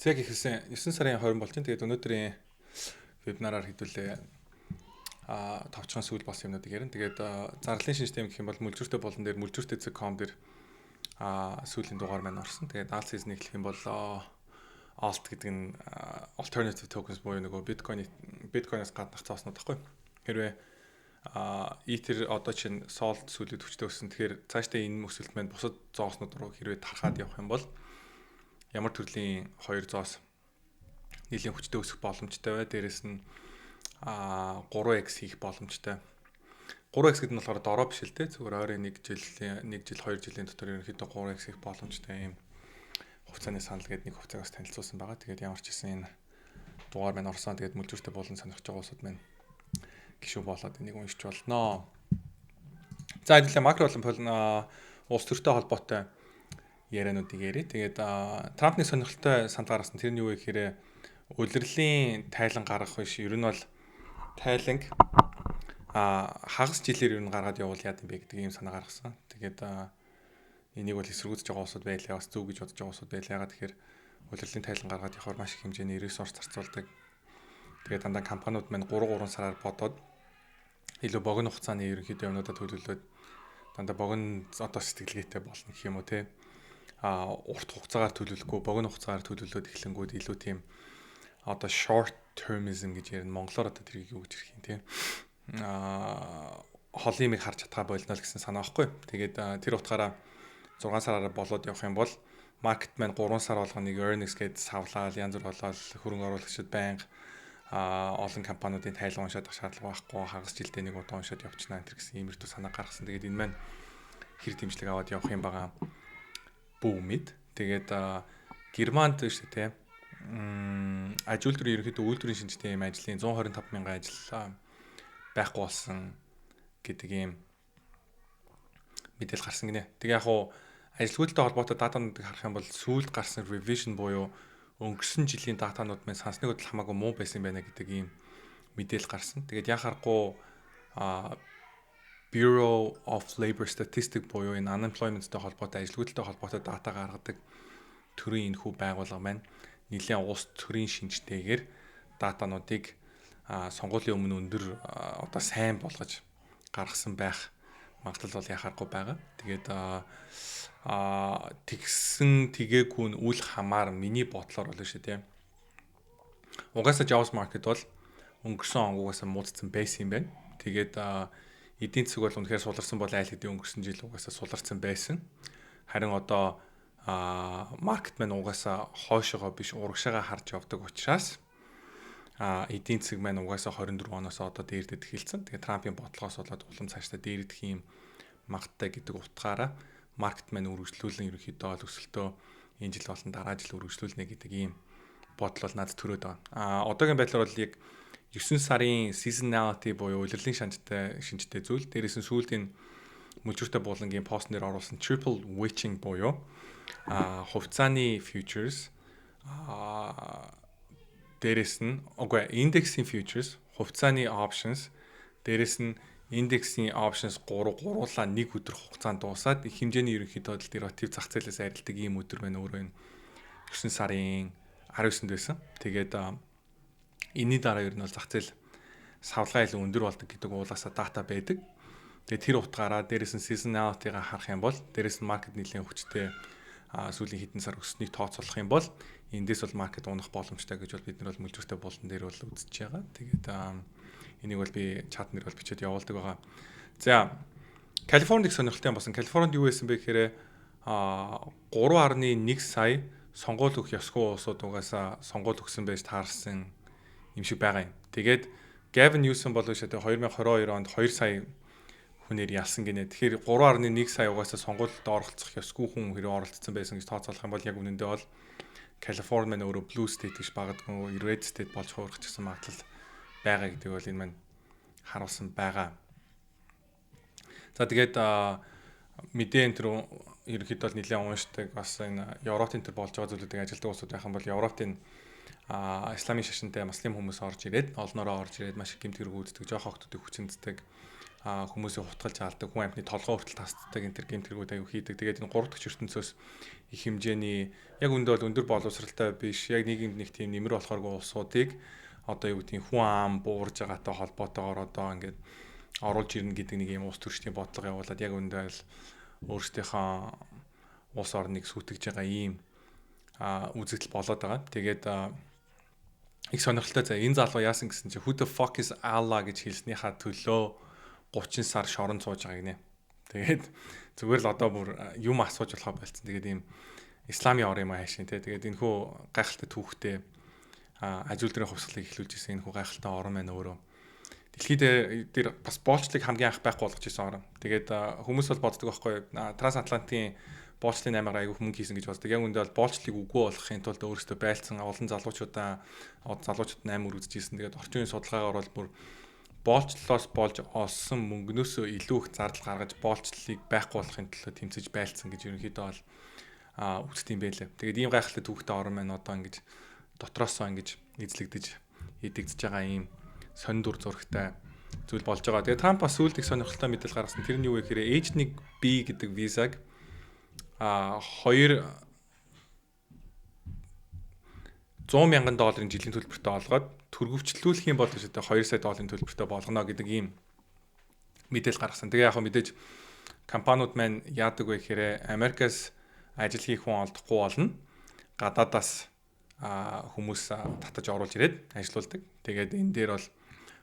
Тэг ихсэн 9 сарын 20 болж байна. Тэгээд өнөөдрийн вебинараар хэдүүлээ товчхон сүүл болсон юмнуудыг ярина. Тэгээд зарлалын шинж тэмдэг гэх юм бол мүлжүүртэй болон дээр мүлжүүртэй.com дээр сүүлийн дугаар маань орсон. Тэгээд alt season эхлэх юм бол alt гэдэг нь alternative tokens буюу нөгөө биткойноос гаднах цааснууд байхгүй. Хэрвээ Ether одоо чинь Sol сүүлүүд хүчтэй өссөн. Тэгэхээр цаашдаа энэ өсөлт маань бусад зооснууд руу хэрвээ тархаад явах юм бол ямар төрлийн 2 зоос нэлийн хүчтэй өсөх боломжтой бай. Дээрээс нь 3x хийх боломжтой. 3x гэдэг нь болохоор дороо биш л дээ. Зүгээр ойрын 1 жил 2 жилийн дотор ерөнхийдөө 3x хийх боломжтой юм хугацааны санал гэдэг нэг хугацаагаас танилцуулсан байгаа. Тэгээд ямар ч гэсэн энэ дугаар маань орсон. Тэгээд мүлжүүртэй болон сонирхож байгаа улсууд маань гişүү болоод энийг уншиж болно. За хэдүүлээ макро болон улс төртэй холбоотой яриануудыг ярив. Тэгээд Трампны сонирхолтой санал гаргасан тэр нь юу вэ гэхээр улирлын тайлан гаргах биш. Ер нь бол тайланг хагас жилээр ер нь гаргаад явуул яа гэм бэ гэдэг ийм санаа гаргасан. Тэгээд энийг бол эсэргүүцэж байгаа улсууд байлаа. Бас зөв гэж бодож байгаа улсууд байлаа. Ягаад тэгэхээр улирлын тайлан гаргаад явахаар маш их хэмжээний ресурс зарцуулдаг. Тэгээд дандаа компаниуд маань 3 сараар бодоод илүү богино хугацааны ерөнхийдөө юмнуудад төлөвлөлөөд дандаа богино одоо сэтгэлгээтэй болно гэх юм уу те. Урт хугацаагаар төлөвлөхгүй богино хугацаагаар төлөвлөөд эхлэнгүүд илүү тийм одоо short termism гэж ярина. Монголоор одоо тэрийг юу гэж ярих юм те. Холын имийг харж чадхаа болно л гэсэн санаа байхгүй. Тэгээд тэр утгаараа 6 сараар болоод явах юм бол market маань 3 сар болгоныг earnings гээд савлаад янз бүр болоод хөрөнгө оруулагчид байнга олон компаниудын тайлан уншаад авах шаардлага байхгүй. Хагас жилдээ нэг удаа уншаад явчихна энэ гэсэн иймэрхүү санаа гаргасан. Тэгээд энэ маань хэр дэмжлэг аваад явах юм байгаа бүүмэд. Тэгээд Германд шүү дээ те. Аж үйлдвэрийн ерөнхийдөө үйлдвэрийн шинжтэй юм ажлын 125 мянган ажил байхгүй болсон гэдэг ийм мэдээлэл гарсан гинэ. Тэгээ яг хуу ажилгүйдэлтэй холбоотой датануудыг харах юм бол сүүлд гарсан revision буюу өнгөрсөн жилийн датанууд маань сансныг бодол хамаагүй муу байсан байна гэдэг ийм мэдээлэл гарсан. Тэгээд яхахгүй Bureau of Labor Statistics буюу энэ unemployment-тэй холбоотой ажилгүйдэлтэй холбоотой дата гаргадаг төрийн энэхүү байгууллага маань нэлээд улс төрийн шинжтэйгээр датануудыг сонгуулийн өмнө өндөр одоо сайн болгож гаргасан байх магадлал бол яхахгүй байгаа. Тэгээд тэгсэн тэгээгүй нь үл хамаар миний бодлоор болно шүү дээ. Угаасаа jobs market бол өнгөрсөн онгоогоос муудсан байсан юм байна. Тэгээд эдийн засаг бол үнэхээр суларсан бол айл хэдийн өнгөрсөн жил угаасаа суларсан байсан. Харин одоо маркет маань угаасаа хойшоогоо биш урагшаага харж явдаг учраас эдийн засаг маань угаасаа 24 оноос одоо дээрдэд эхэлсэн. Тэгээд Трампын бодлогоос болоод улам цаашдаа дээрдэх юм магадтай гэдэг утгаараа маркет маань үргэлжлүүлэн ерөнхийдөө өсөлтөө энэ жил болон дараа жил үргэлжлүүлнэ гэдэг ийм бодол бол надад төрөөд байгаа. Одоогийн байдлаар бол яг 9 сарын seasonality буюу улирлын шинжтэй зүйл. Дээрээс нь сүүлийн мүлжүүртэй буулангийн постнэр оруулсан triple witching буюу хувьцааны futures дээрээс нь индексийн futures, хувьцааны options, дээрээс нь индексийн options гуруулаа нэг өдөр хугацаанд дуусаад их хэмжээний ерөнхийдөө дериватив зах зээлээс арилдаг ийм өдөр байна. Өөрөө энэ 9 сарын 19-нд байсан. Тэгээд энэний дараа ер нь бол зах зээл савлгаа илүү өндөр болдог гэдэг уулаасаа дата байдаг. Тэгээд тэр утгаараа дээрээс нь seasonality-га харах юм бол дээрээс нь market нэлийн хүчтэй сүүлийн хэдэн сар өссөнийг тооцоолох юм бол эндээс бол маркет унах боломжтой гэж бол бид нар бол мүлжүүртэй болон дээр бол үзэж байгаа. Тэгээд энийг бол би чат нэр бол бичээд явуулдаг байгаа. За Калифорнид сонирхолтой юм болсон. Калифорнид юу байсан бэ гэхээр 3.1 сая сонгуул өгөх ёсгүй улсууд угаасаа сонгуул өгсөн байж таарсан юм шиг байгаа юм. Тэгээд Gavin Newsom болов шүү дээ 2022 онд 2 сая хүнээр ялсан гинэ. Тэгэхээр 3.1 сая угаасаа сонгуульд оролцох ёсгүй хүн хэрэг оролцсон байсан гэж тооцоолох юм бол яг үнэндээ бол Калифорни маань өөрөө blue state гэж багадгүй red state болж хуурах гэсэн магадлал байгаа гэдэг бол энэ маань харуулсан байгаа. За тэгээд мэдээ энэ төр ерөнхийдөө бол нэлээд уншдаг бас энэ Европын төр болж байгаа зүйлүүдийг ажилтдаг улсууд байх юм бол Европын исламын шашинтай муслим хүмүүс орж ирээд олноороо орж ирээд маш их гэмт хэрэг үүддэг, жоох охтуудыг хүчнэддэг хүмүүсийг хутгалж аалдаг, хүн амьтны толгой хүртэл тасддаг энэ төр гэмтэргүүд аягүй хийдэг. Тэгээд энэ 3 дахь ертөнцөөс их хэмжээний яг үндэ бол өндөр боловсралтай биш, яг нийгэмд нэг тийм нэмэр болохооргүй улсуудыг одоо юу гэдэг хүн ам буурж байгаатай холбоотойгоор одоо ингээд оруулж ирнэ гэдэг нэг юм улс төрчдийн бодлого явуулаад яг үндэ бол өөрсдийнхөө улс орныг сүтгэж байгаа ийм үзэгдэл болоод байгаа. Тэгээд их сонирхолтой заа энэ залуу яасан гэсэн чинь who the fuck is Allah гэж хэлснийхаа төлөө 30 сар шорон сууж байгааг нэ. Тэгээд зүгээр л одоо бүр юм асууж болохоо болцсон. Тэгээд ийм исламын ор юм аашин тий. Тэгээд энэ хүү гайхалтай түүхтэй ажил дээрээ хувьсгалыг эхлүүлж ирсэн энэ хүү гайхалтай орон маань өөрөө дэлхийд дээр бас боолчлыг хамгийн анх байхгүй болгож ирсэн орон. Тэгээд хүмүүс бол боддог байхгүй трансатлантын боолчлын аймаар аягүй хүмүүс хийсэн гэж боддог. Яг үндэ бол боолчлыг үгүй болохын тулд өөрөөсөө байлцсан олон залуучуудаа залуучууд 8 үргэлж ирсэн. Тэгээд орчин үеийн судалгаагаар бол бүр боолчлолоос болж олсон мөнгнөөсөө илүү их зардал гаргаж боолчлыг байхгүй болохын төлөө тэмцэж байлцсан гэж ерөнхийдөө бол үздэг юм байлээ. Тэгээд ийм гайхалтай түүхтэй орон маань одоо ингэж дотроосоо ингэж эзлэгдэж идэгдэж байгаа ийм сонир дүр зурагтай зүйл болж байгаа. Тэгээд Трамп бас сүүлд их сонирхолтой мэдээлэл гаргасан. Тэр нь юу вэ гэхээр H1B гэдэг визаг 200,000 $100,000 жилийн төлбөртэй олгоод төрөвчлүүлэх юм бол өшөөдөө 2 сая долларын төлбөртэй болгоно гэдэг ийм мэдээлэл гаргасан. Тэгээ яг хөө мэдээж компаниуд маань яадаг вэ гэхээр Америкаас ажил хийх хүн олдохгүй болно. Гадаадаас хүмүүс татаж оруулж ирээд ажилуулдаг. Тэгээд энэ дээр бол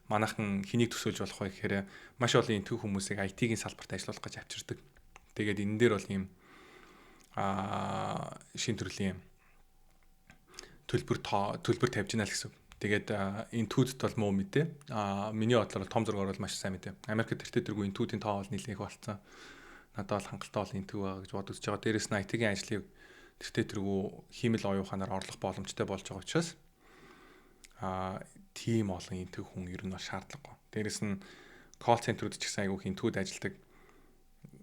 манайхан хэнийг төсөөлж болох вэ гэхээр маш олон энтэг хүмүүсийг IT-ийн салбарт ажилуулах гэж авчирдаг. Тэгээд энэ дээр бол ийм шин төрлийн төлбөр тавьж гинэ л гэсэн. Тэгээд энэ түүдэд бол муу мэдээ. Миний бодлоор том зургаар бол маш сайн мэдээ. Америкт тэртээ тэргүй энэ түүдийн тоо бол нэлээд их болцсон. Надад бол хангалттай бол энэ төв байгаа гэж бодож байгаа. Дээрээс нь IT-ийн ажлыг тэртээ тэргүй хиймэл оюуханаар орлох боломжтой болж байгаа учраас тийм олон энтэг хүн ер нь бол шаардлагагүй. Дээрээс нь call center-ууд ч гэсэн айгүй хинтүүд ажилдаг.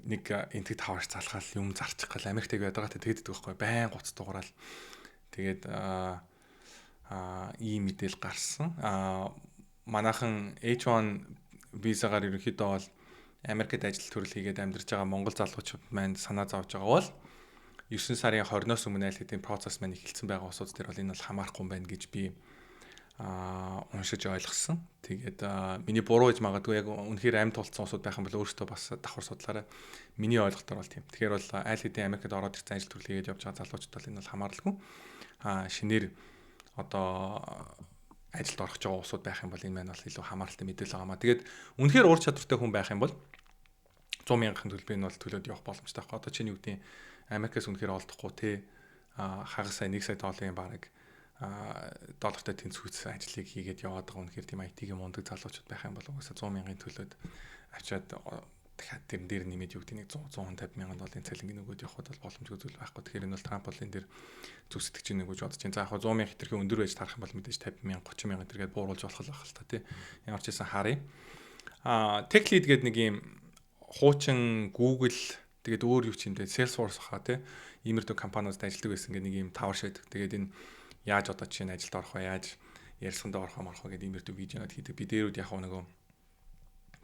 Нэг энтэг таварч залхаал юм зарчих гал Америкт байдаг тэгэдэг байхгүй байн гоц дуурал. Тэгээд ийм мэдээлэл гарсан. Манайхан H1 визагаар ерөнхийдөө бол Америкт ажил төрөл хийгээд амьдарч байгаа монгол залуучууд маань санаа зовж байгаа бол 9 сарын 20-оос өмнө аль хэдийн процесс маань эхэлсэн байгаа усууд дээр бол энэ бол хамаарахгүй юм байна гэж би уншиж ойлгосон. Тэгээд миний буруу гэж магадгүй яг үнэхээр амьд тулцсан усууд байх юм бол өөртөө бас давхар судлаарай. Миний ойлголтоор бол тийм. Тэгэхээр бол аль хэдийн Америкт ороод ирсэн ажил төрөл хийгээд явж байгаа залуучууд бол энэ бол хамааралгүй. Шинээр одоо ажилд орох гэж байгаа усууд байх юм бол энэ маань бол илүү хамааралтай мэдээлэл байгаамаа. Тэгээд үнэхээр ур чадвартай хүн байх юм бол 100,000 төлбөрийг нь бол төлөөд явах боломжтой байхгүй. Одоо чинь юу гэдэг Америкаас үнэхээр олдохгүй те хагас сая 1 сая долларын бараг доллартай тэнцвүүц ажлыг хийгээд яваад байгаа үнэхээр тийм IT-ийн мундаг залуучууд байх юм бол угаасаа 100,000-ын төлөөд авчиад дахиад тэрэн дээр нэмээд юу гэдэг нэг 100-150,000 цалингийн нөгөөд явахд бол боломжгүй зүйл байхгүй. Тэгэхээр энэ бол Трамп бол энэ дээр зүсдэж ийн гэж бодож байна. За яг 100,000 хэтэрхий өндөр байж тарах юм бол мэдээж 50,000 30,000 тэргээд бууруулж болох л байх л та тий. Ямар ч байсан харъя. Tech lead гэдэг нэг юм хуучин Google тэгээд өөр юу ч юм дээ Salesforce хаа тий. Иймэрхүү компаниудад ажилладаг байсан гэх нэг юм тавар шийдэг. Тэгээд энэ яаж одоо чинь ажилд орох вэ? Яаж ярилцлаганд орох вэ гэдэг иймэрхүү видеонод хийдэг. Би дээрүүд яг нөгөө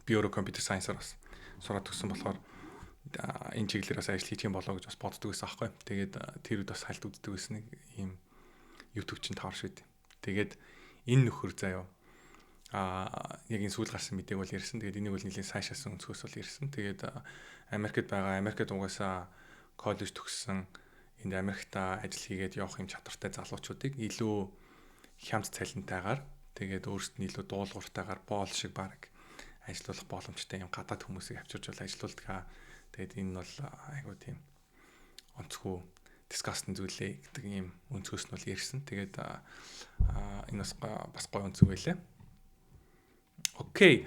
Bureau Computer Science-аар бас сураад төгссөн болохоор энэ чиглэлээр бас ажил хийх юм болоо гэж бас боддог байсан аахгүй. Тэгээд тэрүүд бас хальт үздэг байсан нэг ийм YouTube чинь тавар шийд. Тэгээд энэ нөхөр заяа яг энэ сүүл гарсан мэдээг бол ярьсан. Тэгээд энийг бол нэлийн сайшаасан өнцгөөс бол ярьсан. Тэгээд Америкт байгаа Америкт угаасаа коллеж төгссөн энд Америкт ажил хийгээд явах юм чадвартай залуучуудыг илүү хямд цалинтайгаар тэгээд өөрсдөд нь илүү дуулууртайгаар боол шиг баг ажиллах боломжтой юм гадаад хүмүүсийг авчирч бол ажилуулдаг. Тэгээд энэ бол айгуу тийм онцгүй дискассн зүйлээ гэдэг ийм өнцгөөс нь бол ярьсан. Тэгээд энэ бас гоё өнцөг байлаа. Окей.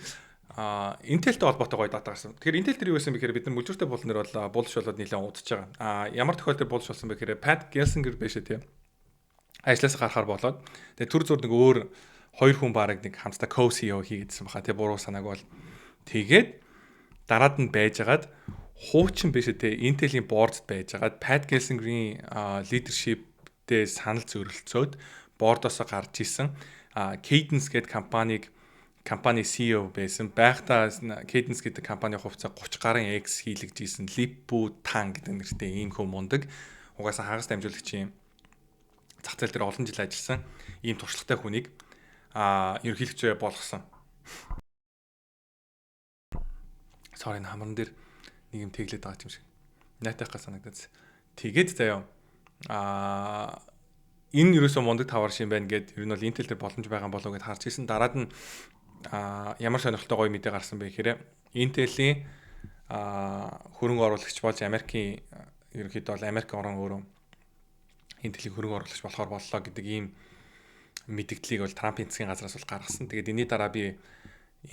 Intel-тэй холбоотой гоё дата гарсан. Тэгэхээр Intel дээр юу байсан бэ гэхээр бид нар мүлжүүртэй болноор бол булш болоод нэлээд удаж байгаа. Ямар тохиолдолд булш болсон бэ гэхээр Pat Gelsinger байшаа тийм. Ажлаас гарахаар болоод тэгээд төр зур нэг өөр хоёр хүн бараг нэг хамтдаа co-CEO хийгээдсэн баха тий буруу санааг бол тэгээд дараад нь байжгаад хуучин биш тий Intel-ийн board-д байжгаад Pat Gelsinger-ийн leadership-тэй санал зөрөлцөөд board-оос гарч исэн Cadence гэдэг компанийг компани CEO байсан. Байхдаа Cadence гэдэг компани хувьцаа 30 гарын X хийлгэжсэн Lip-Bu Tan гэдэг нэртэй ийм хүн мундаг. Угаасаа хагас дамжуулагчийн зах зээл дээр олон жил ажилласан ийм туршлагатай хүнийг ерөнхийлөгчөө болгосон. Sorry, хамран дээр нэг юм тэглээд байгаа юм шиг. Найтайхаа санагдаж. Тэгээд заяа энэ ерөөсөө мундаг тавар шин байна гэд ер нь бол Intel дээр боломж байгаа болов гэд харж ирсэн. Дараад нь ямар сонирхолтой гоё мэдээ гарсан бэ гэхээр Intel-ийн хөрөнгө оруулагч болж Америкийн ерөнхийдөө бол Америк орон өөрөө Intel-ийн хөрөнгө оруулагч болохоор боллоо гэдэг ийм мэдгдлийг бол Трампын засгийн газраас бол гаргасан. Тэгээд энэний дараа би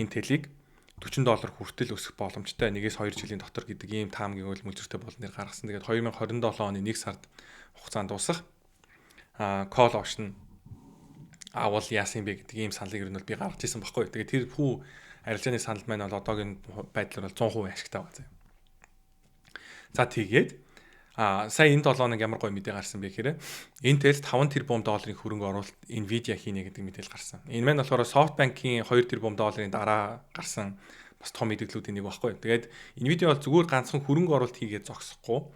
Intel-ийг $40 хүртэл өсөх боломжтой 1-2 жилийн дотор гэдэг ийм таамгийг бол мөлжөртэй болон дээр гаргасан. Тэгээд 2027 оны 1 сард хугацаанд дуусах call option авал яасан бэ гэдэг ийм саналыг ер нь бол би гаргаж ирсэн баггүй. Тэгээд тэр хүү арилжааны санал маань бол одоогийн байдлаар бол 100% ашигтай байгаа. За тэгээд сая энэ 7 хоног ямар гоё мэдээ гарсан бэ гэхээр Intel $5 тэрбум хөрөнгө оруулалт Nvidia хийнэ гэдэг мэдээлэл гарсан. Энэ маань болохоор SoftBank-ийн $2 тэрбум дараа гарсан бас том мэдээллүүдийн нэг баггүй. Тэгээд Nvidia бол зүгээр ганцхан хөрөнгө оруулалт хийгээд зогсохгүй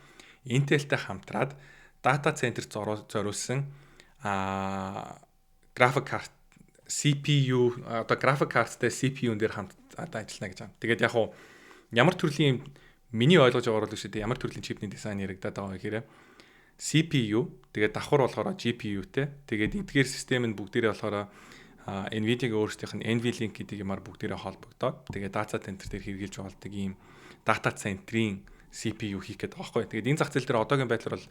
Intel-тэй хамтраад дата центрт зориулсан график карт CPU одоо график карттай CPU-н дээр хамт ажиллана гэж байна. Тэгээд яг хуу ямар төрлийн миний ойлгож байгаагаар л шүү дээ. Ямар төрлийн чипний дизайн яригадаад байгаа гэхээр CPU тэгээд давхар болохоор GPU-тэй. Тэгээд эдгээр систем нь бүгдээрээ болохоор Nvidia-гийн өөрсдийнх нь NVLink гэдэг юмар бүгдээрээ холбогдоод тэгээд дата центр дээр хэрэгжилж болдог ийм дата центрийн CPU хийх гэдэг байгаа байхгүй. Тэгээд энэ зах зээл дээр одоогийн байдлаар бол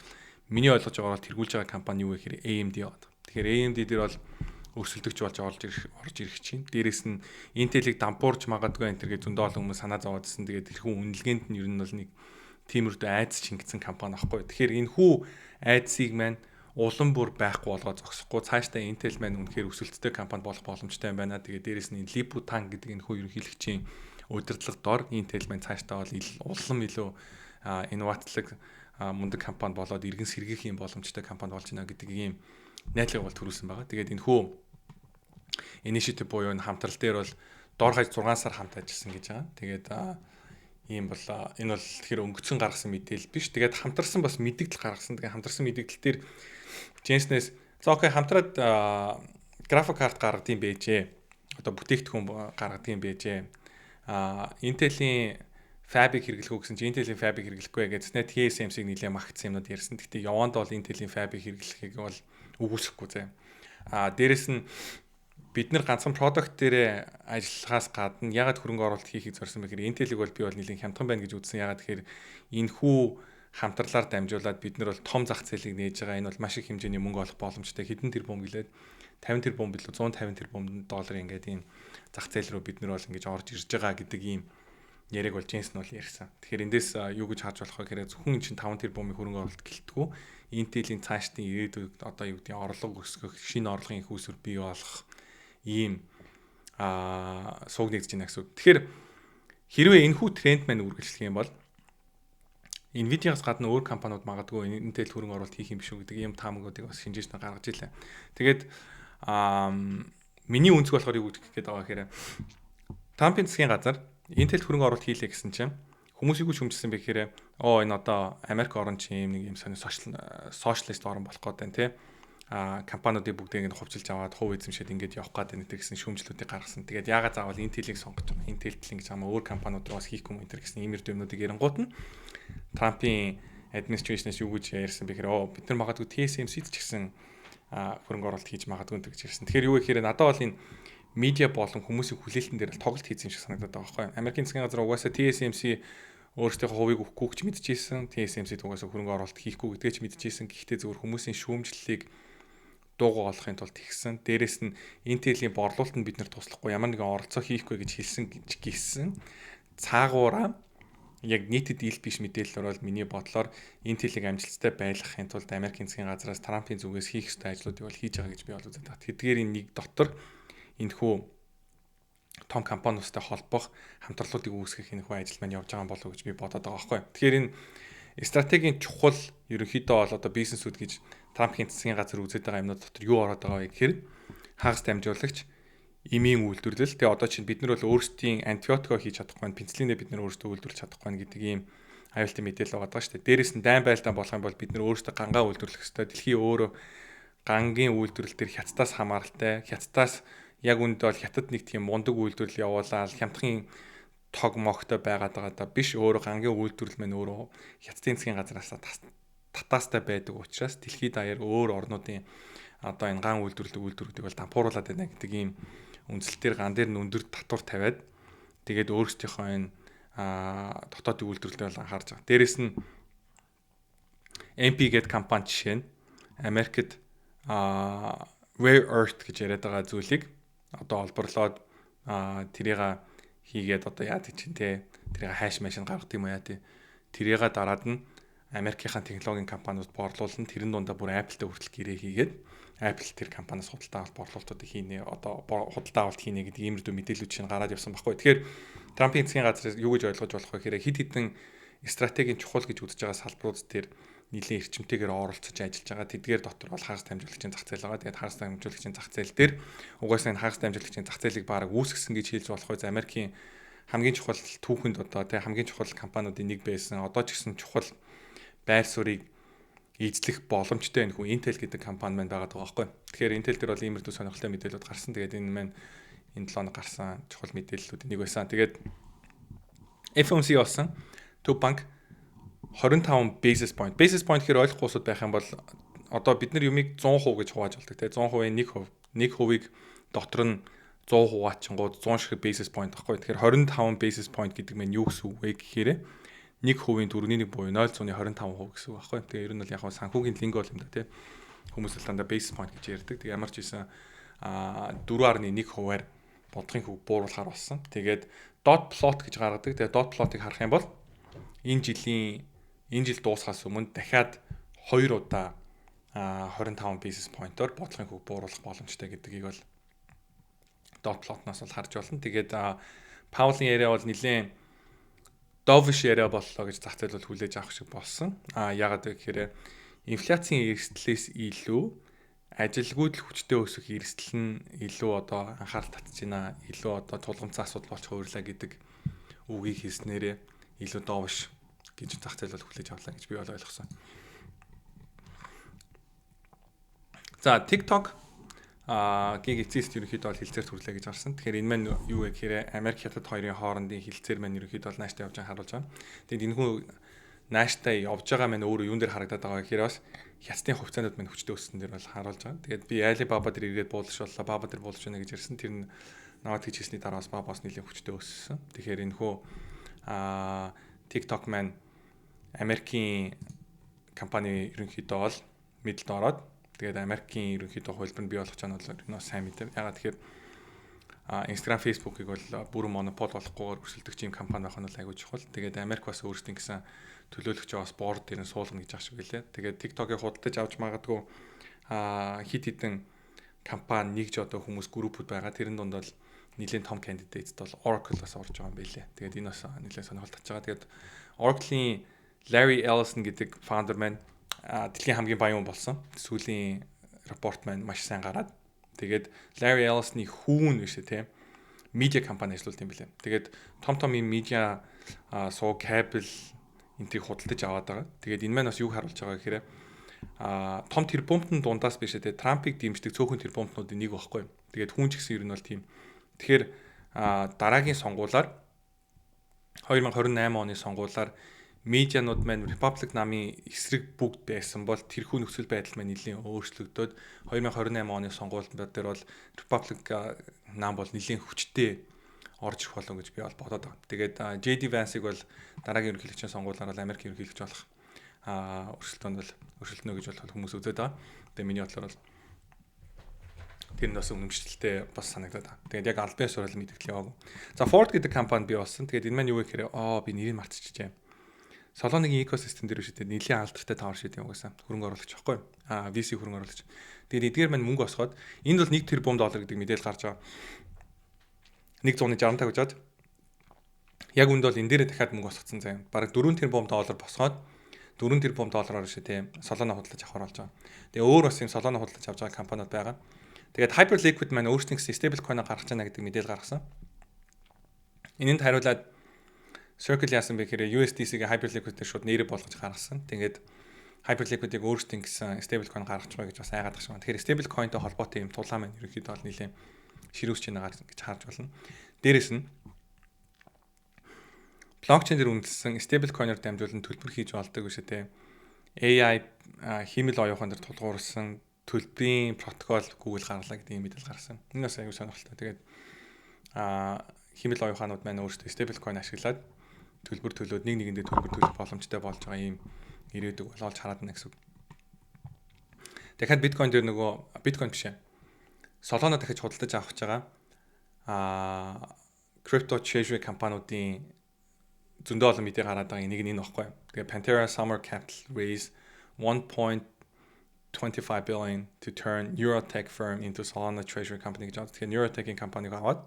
миний ойлгож байгаагаар тэргүүлж байгаа компани юу вэ гэхээр AMD байна. Тэгэхээр AMD дээр бол өрсөлдөгч болж орж ирэх чинь. Дээрээс нь Intel-ийг дампуурж магадгүй энэ төргээ зөндөө олон хүмүүс санаа зовоодсэн. Тэгээд тэрхүү үнэлгээнд нь ер нь бол нэг тиймэрхүү айдас шингэсэн компани байхгүй. Тэгэхээр энэ хүү айдсыг маань улам бүр байхгүй болгоод зогсохгүй цаашдаа Intel маань үнэхээр өсөлттэй компани болох боломжтой юм байна. Тэгээд дээрээс нь Lip-Bu Tan гэдэг энэ хүү ерөнхийлөгчийн удирдлага дор Intel маань цаашдаа бол улам илүү инноватлаг мундаг компани болоод иргэн сэргийх юм боломжтой компани болж байна гэдэг ийм найдлага бол төрүүлсэн байгаа. Тэгээд энэ хүү initiative буюу энэ хамтрал дээр бол дор хаяж 6 сар хамт ажилласан гэж байгаа. Тэгээд ийм бол энэ бол тэгэхээр өнгөцсөн гаргасан мэдээлэл биш. Тэгээд хамтарсан бас мэдээлэл гаргасан. Тэгээд хамтарсан мэдээлэл дээр Jensen-с за окей хамтраад график карт гаргадığım байжээ. Одоо бүтээгдэхүүн гаргадığım байжээ. Intel-ийн Fabric хэрэглэх үү гэсэн чинь Intel-ийн Fabric хэрэглэхгүй гэдснээр TSMC-г нэлээд магтсан юмнууд ярьсан. Гэхдээ яванд бол Intel-ийн Fabric хэрэглэхийг бол үгүйсэхгүй зэ. Дээрэс нь бид нар ганцхан product дээр ажиллахаас гадна ягаад хөрөнгө оруулалт хийхийг зорьсон бэ гэхээр Intel-ийг бол би бол нэлээд хямдхан байна гэж үзсэн. Ягаад тэгэхээр энэ хүү хамтарлаар дамжуулаад бид нар бол том зах зээлийг нээж байгаа. Энэ бол маш их хэмжээний мөнгө олох боломжтой. Хэдэн тэрбум гэлээд 50 тэрбум билүү 150 тэрбум доллар ингээд энэ зах зээл рүү бид нар бол ингэж орж ирж байгаа гэдэг ийм яриг бол Jensen бол ярьсан. Тэгэхээр эндээс юу гэж харж болох вэ гэхээр зөвхөн чинь 5 тэрбумын хөрөнгө оруулалт гэлтгүү Intel-ийн цаашдын ирээдүйд одоо юу гэдэг орлого өсгөх, шинэ орлогын их үүсвэр бий болох ийм сууг нэгдэж байна гэсэн үг. Тэгэхээр хэрвээ энэхүү тренд маань үргэлжлэх юм бол Nvidia-гаас гадна өөр компаниуд магадгүй Intel хөрөнгө оруулалт хийх юм биш үү гэдэг ийм таамагуудыг бас шинжээч нар гаргаж илаа. Тэгээд миний үнцг болохоор юу гэх гээд байгаа гэхээр Трампын засгийн газар Intel хөрөнгө оруулалт хийлээ гэсэн чинь хүмүүс юу шүмжсэн бэ гэхээр энэ одоо Америк орн чинь нэг юм сони сошиалист орн болох гээд байна тий. Компаниудыг бүгдийг нь хувьчилж аваад хувь эзэмшээд ингэж явах гээд байна гэсэн шүүмжлүүдийг гаргасан. Тэгээд яагаад заавал Intel-ийг сонгож байгаа. Intel-tel ингэж хамаа өөр компаниуд бас хийхгүй юм энэ гэсэн иймэр дэвнүүдийг ярингуут нь Трампын administration-ээс юу гэж ярьсан бэ гэхээр бид нар магадгүй TSMC-д ч гэсэн хөрөнгө оруулалт хийж магадгүй гэж ярьсан. Тэгэхээр юу гэхээр надад бол энэ медиа болон хүмүүсийн хүлээлтэн дээр тоглолт хийсэн юм шиг санагдаад байгаа байхгүй. Америкийн засгийн газар угаасаа TSMC өөрсдийнхөө хувийг өгөхгүй гэж мэдчихсэн. TSMC-д угаасаа хөрөнгө оруулалт хийхгүй гэдгээ ч мэдчихсэн. Гэхдээ зөвхөн хүмүүсийн шүүмжлэлийг дуугаа олохын тулд тэгсэн. Дээрээс нь Intel-ийн борлуулалтанд бид нар туслахгүй ямар нэгэн оролцоо хийхгүй гэж хэлсэн гисэн. Цаагаараа яг нийтэд ил биш мэдээлэлээр бол миний бодлоор Intel-ийг амжилттай байлгахын тулд Америкийн засгийн газраас Трампын зүгээс хийх ёстой ажлуудыг бол хийж байгаа гэж би бол үздэг. Тэдгээрийн нэг дотор энэхүү том компаниустай холбох хамтарлуудыг үүсгэх энэхүү ажил маань явж байгаа болов уу гэж би бодоод байгаа байхгүй. Тэгэхээр энэ стратегийн чухал ерөнхийдөө бол одоо бизнесүүд гэж Трампын засгийн газар үзээд байгаа юмнууд дотор юу ороод байгаа вэ гэхээр хагас дамжуулагч эмийн үйлдвэрлэл. Тэгээ одоо чинь бид нар бол өөрсдийн антибиотикоо хийж чадахгүй, пенициллинээ бид нар өөрсдөө үйлдвэрлэж чадахгүй гэдэг ийм аюултай мэдээлэл байгаа шүү дээ. Дээрээс нь дайн байлдаа болох юм бол бид нар өөрсдөө гангаа үйлдвэрлэх хэрэгтэй. Дэлхийн өөрөө гангийн үйлдвэрлэл төр хятадаас хамааралтай. Хятадаас яг үүндээ бол хятад нэг тийм мундаг үйлдвэрлэл явуулаад хямдхан тог могтой байгаад байгаа да биш, өөрөө гангийн үйлдвэрлэл мань өөрөө хятадын засгийн газраас татаастай байдаг учраас дэлхийд даяар өөр орнуудын одоо энэ ган үйлдвэрлэлүүдийг бол дампууруулад байна гэдэг ийм үндсэлтээр ган дээр нь өндөр татвар тавиад тэгээд өөрсдийнхөө энэ дотоодын үйлдвэрлэлд бол анхаарч байгаа. Дээрээс нь MP гэдэг компани жишээ нь Америкт Rare Earth гэж яриад байгаа зүйлийг одоо олборлоод тэрийг хийгээд одоо яад чинь те тэрийг хайш машин гаргад юм яа те тэрийг дараад нь Америкийн технологийн компаниуд борлуулна. Тэрэн дундаа бүр Apple-тэй хүртэл гэрээ хийгээд Apple тэр компаниас худалдаа авалт борлуулалтуудыг хийнэ. Одоо худалдаа авалт хийнэ гэдэг иймэрдүү мэдээлүүд чинь гараад явсан байхгүй. Тэгэхээр Трампын засгийн газраас юу гэж ойлгож болох вэ гэхээр хид хідэн стратегийн чухал гэж үзэж байгаа салбарууд дээр нэлийн эрчимтэйгээр оролцож ажиллаж байгаа. Тэдгээр дотор бол хагас дамжуулагчийн зах зээл байгаа. Тэгээд хагас дамжуулагчийн зах зээл дээр угаасаа энэ хагас дамжуулагчийн зах зээлийг бараг үүсгэсэн гэж хэлж болох үе. Америкийн хамгийн чухал түүхэнд одоо тэг хамгийн чухал компаниудын нэг байсан. Одоо ч гэсэн чухал байр суурийг эзлэх боломжтой энэ хүн Intel гэдэг компани маань байгаа байхгүй. Тэгэхээр Intel дээр бол иймэрдүү сонирхолтой мэдээлэлүүд гарсан. Тэгээд энэ маань энэ 7 хоног гарсан чухал мэдээллүүдийн нэг байсан. Тэгээд FOMC болсон. Төв банк 25 basis point. Basis point гэхээр ойлгохгүй усуд байх юм бол одоо бид нар юмыг 100% гэж хувааж болдог. Тэгээ 100%-ийн 1%. 1%-ийг дотор нь 100 хуваачингууд 100 шиг basis point байхгүй. Тэгэхээр 25 basis point гэдэг нь юу гэсэн үг вэ гэхээр 1%-ийн төрөний нэг буюу 0.25% гэсэн үг байхгүй. Тэгээ ер нь бол яг санхүүгийн линго юм да тий. Хүмүүс л дандаа basis point гэж ярьдаг. Тэгээ ямар ч байсан 4.1%-аар бодохын хөв бууруулахаар болсон. Тэгээд dot plot гэж гаргадаг. Тэгээ dot plot-ыг харах юм бол энэ жил дуусахаас өмнө дахиад 2 удаа 25 basis point-оор бодлогын хөв бууруулах боломжтой гэдгийг бол dot plot-наас бол харж болно. Тэгээд Powell-ийн яриа бол нэлээд dovish яриа боллоо гэж зах зээл бол хүлээж авах шиг болсон. Яагаад вэ гэхээр инфляцийн эрсдлээс илүү ажилгүйд л хүчтэй өсөх эрсдэл нь илүү одоо анхаарал татж байна. Илүү одоо тулгамцсан асуудал болж хувирлаа гэдэг үгийг хэлснээрээ илүү dovish гэж зах зээл бол хүлээж авлаа гэж би бол ойлгосон. За TikTok гиг эцэст ерөнхийдөө бол хилцээр төрлөө гэж харсан. Тэгэхээр энэ маань юу вэ гэхээр Америк хятад хоёрын хоорондын хилцээр маань ерөнхийдөө бол нааштай явж байгааг харуулж байгаа. Тэгээд энэ хүн нааштай явж байгаа маань өөрөө юун дээр харагдаад байгаа гэхээр бас хятадын хувьцаанууд маань хүчтэй өссөн дээр бол харуулж байгаа. Тэгээд би Alibaba дээр ирээд буулгаш боллоо. Baba дээр буулгаш байна гэж ярьсан. Тэр нь наваад хийж хийсний дараа бас Baba-с нэлээд хүчтэй өссөн. Тэгэхээр энэ хүү TikTok маань Америкийн компани ерөнхийдөө бол мэдлэлд ороод тэгээд Америкийн ерөнхийдөө хувилбар нь бий болгож байгаа нь бол сайн мэдээ. Ягаад тэгэхээр Instagram, Facebook-ыг бол бүрэн монопол болохгүйгээр өрсөлдөгч юм компани байх нь бол аягүй чухал. Тэгээд Америк бас өөрсдийн гэсэн төлөөлөгч бас борд дээр нь суулгана гэж ах шиг гэлээ. Тэгээд TikTok-ыг худалдаж авч магадгүй хит хитэн компани нэгж одоо хүмүүс группүүд байгаа. Тэрэн донд бол нэлийн том кандидатд бол Oracle-аас орж байгаа юм байлээ. Тэгээд энэ бас нэлийн сонирхол татж байгаа. Тэгээд Oracle-ийн Larry Ellison гэдэг founder маань дэлхийн хамгийн баян хүн болсон. Сүүлийн рапорт маань маш сайн гараад. Тэгээд Larry Ellison-ы хүүн биш үү, медиа компани ажиллаулт юм билээ. Тэгээд том ийм медиа суу кабел энтрийг худалдаж аваад байгаа. Тэгээд энэ маань бас юг харуулж байгаа гэхээр том тэрбумтын дундаас биш үү, Трампыг дэмждэг цөөхөн тэрбумтнуудын нэг багхгүй. Тэгээд хүн ч гэсэн ер нь бол тийм. Тэгэхээр дараагийн сонгуулиар 2028 оны сонгуулиар медианууд маань Republic намын эсрэг бүгд байсан бол тэрхүү нөхцөл байдал маань нэлийн өөрчлөгдөд 2028 оны сонгуульд дээр бол Republic нам бол нэлийн хүчтэй орж ирэх болов гэж би бол бодоод байгаа. Тэгээд JD Vance-ыг бол дараагийн ерөнхийлөгчийн сонгуулиар бол Америкийн ерөнхийлөгч болох өрсөлдөөнд бол өрсөлдөнө гэж бол хүмүүс үзээд байгаа. Тэгээд миний бодлоор бол тэр нь бас үнэмшилтэй бас санагдаад байна. Тэгээд яг албан ёсоор л мэдээлэл яваагүй. За Ford гэдэг компани бий болсон. Тэгээд энэ маань юу вэ гэхээр би нэрийг мартчихжээ. Солоныгийн экосистем дээр биш үү нэлийн алдартай тавар шийд юм угаасаа хөрөнгө оруулагч байхгүй VC хөрөнгө оруулагч. Тэгээд эдгээр маань мөнгө осгоод энд бол 1 тэрбум доллар гэдэг мэдээлэл гарч байгаа. 165 гэж бод. Яг үнд бол энэ дээрээ дахиад мөнгө осгоцсон заяа. Бараг 4 тэрбум доллар босгоод 4 тэрбум доллараар шүү тийм солоно худалдаж авах болж байгаа. Тэгээ өөр бас юм солоно худалдаж авч байгаа компаниуд байгаа. Тэгээд Hyperliquid маань өөрсдийн stable coin-а гаргаж байна гэдэг мэдээлэл гаргасан. Энэнд хариулаад Circle яасан бэ гэхээр USDC-г Hyperliquid дээр шууд нэрээ болгож гаргасан. Тэгээд Hyperliquid-ийг өөрсдийн гэсэн stable coin гаргаж байгаа гэж бас айгаад байгаа юм. Тэгэхээр stable coin-тэй холбоотой юм тулаан маань ерөнхийдөө бол нэлээд ширүүсч байгаа гэж харж байна. Дээрээс нь блокчейн дээр үндэслэн stable coin-оор дамжуулан төлбөр хийж болдог биш үү? AI хиймэл оюухан дээр тулгуурсан төлбөрийн протокол Google гарлаа гэдэг юм мэдээлэл гарсан. Энэ бас аюул сонирхолтой. Тэгээд хиймэл оюуханууд маань өөрсдөө stable coin ашиглаад төлбөр төлөөд нэг нэгэндээ төлбөр төлөх боломжтой болж байгаа юм ирээдүг болж хараад байна гэсэн үг. Тэгэхээр биткойн дээр нөгөө биткойн биш ээ. Solana дахиж худалдаж авах гэж байгаа. Crypto treasury компаниудын зөндөө олон мэдээ гараад байгаа нэг нь энэ баггүй. Тэгээ Pantera Summer Capital raise 1.25 billion to turn Neurotech firm into Solana treasury company гэж байна. Тэгэхээр Neurotech-ийн компаниг аваад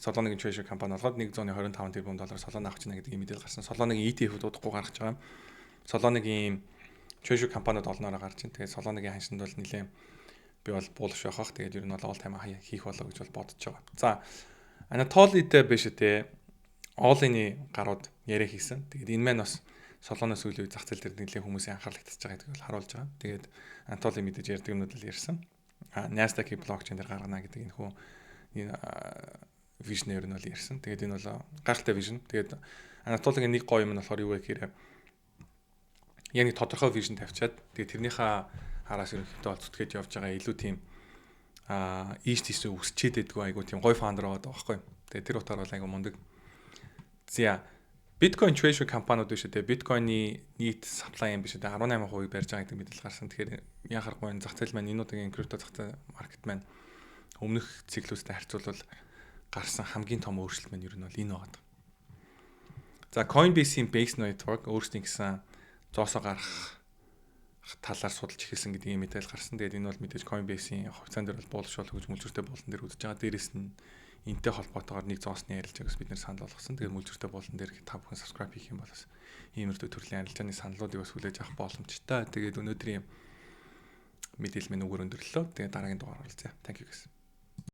Solana-гийн treasury компани болгоод 125 тэрбум доллар Solana авах чинь гэдэг юм мэдээлэл гарсан. Solana-гийн ETF-д удахгүй гаргаж байгаа. Solana-гийн treasury компаниуд олноороо гарч байна. Тэгээд Solana-гийн ханшинд бол нэлээд би бол булш байх. Тэгээд ер нь бол all time хийх болоо гэж бол бодож байгаа. За Anatoly-тэй биш үү? All-in-ийн гарууд яриа хийсэн. Тэгээд энэ маань бас Solana сүүлийн зах зээл дээр нэлээд хүмүүсийн анхаарлыг татж байгаа гэдгийг бол харуулж байгаа. Тэгээд Anatoly мэдээж ярьдаг юмнууд л ярьсан. Nasdaq-ийн блокчейн дээр гаргана гэдэг энэ хүү вижнээр нь бол ярьсан. Тэгээд энэ бол гайхалтай вижн. Тэгээд Anatoly-гийн нэг гоё юм нь болохоор юу вэ гэхээр яг нэг тодорхой вижн тавьчаад тэгээд тэрнийхээ хараас ерөнхийдөө бол зүтгэж явж байгаа илүү тийм ийш тийш үсчээд байдгүй айгу тийм гоё фаундер байгаа байхгүй. Тэгээд тэр утгаар бол айгу мундаг. За Bitcoin treasury компаниуд биш үү? Bitcoin-ы нийт supply юм биш үү? 18% барьж байгаа гэдэг мэдээлэл гарсан. Тэгэхээр яхахгүй зах зээл маань энэ удаагийн крипто зах зээл маркет маань өмнөх циклүүстэй харьцуулбал гарсан хамгийн том өөрчлөлт маань ер нь бол энэ байгаа. За Coinbase-ийн Base Network өөрсдийн гэсэн зоосоо гарах талаар судалж эхэлсэн гэдэг юм мэдээлэл гарсан. Тэгээд энэ бол мэдээж Coinbase-ийн хувьцаан дээр бол боловсрол хөгж мүлжүүртэй болон дээр үзэж байгаа. Дээрээс нь энтэй холбоотойгоор нэг зоосны ярилцлагаас бид нэр санал болгосон. Тэгээд мүлжүүртэй болон дээр та бүхэн subscribe хийх юм бол бас иймэрхүү төрлийн арилжааны саналуудыг бас хүлээж авах боломжтой. Тэгээд өнөөдрийн мэдээлэл минь үгээр өндөрлөө. Тэгээд дараагийн дугаар оролцъя. Thank you guys.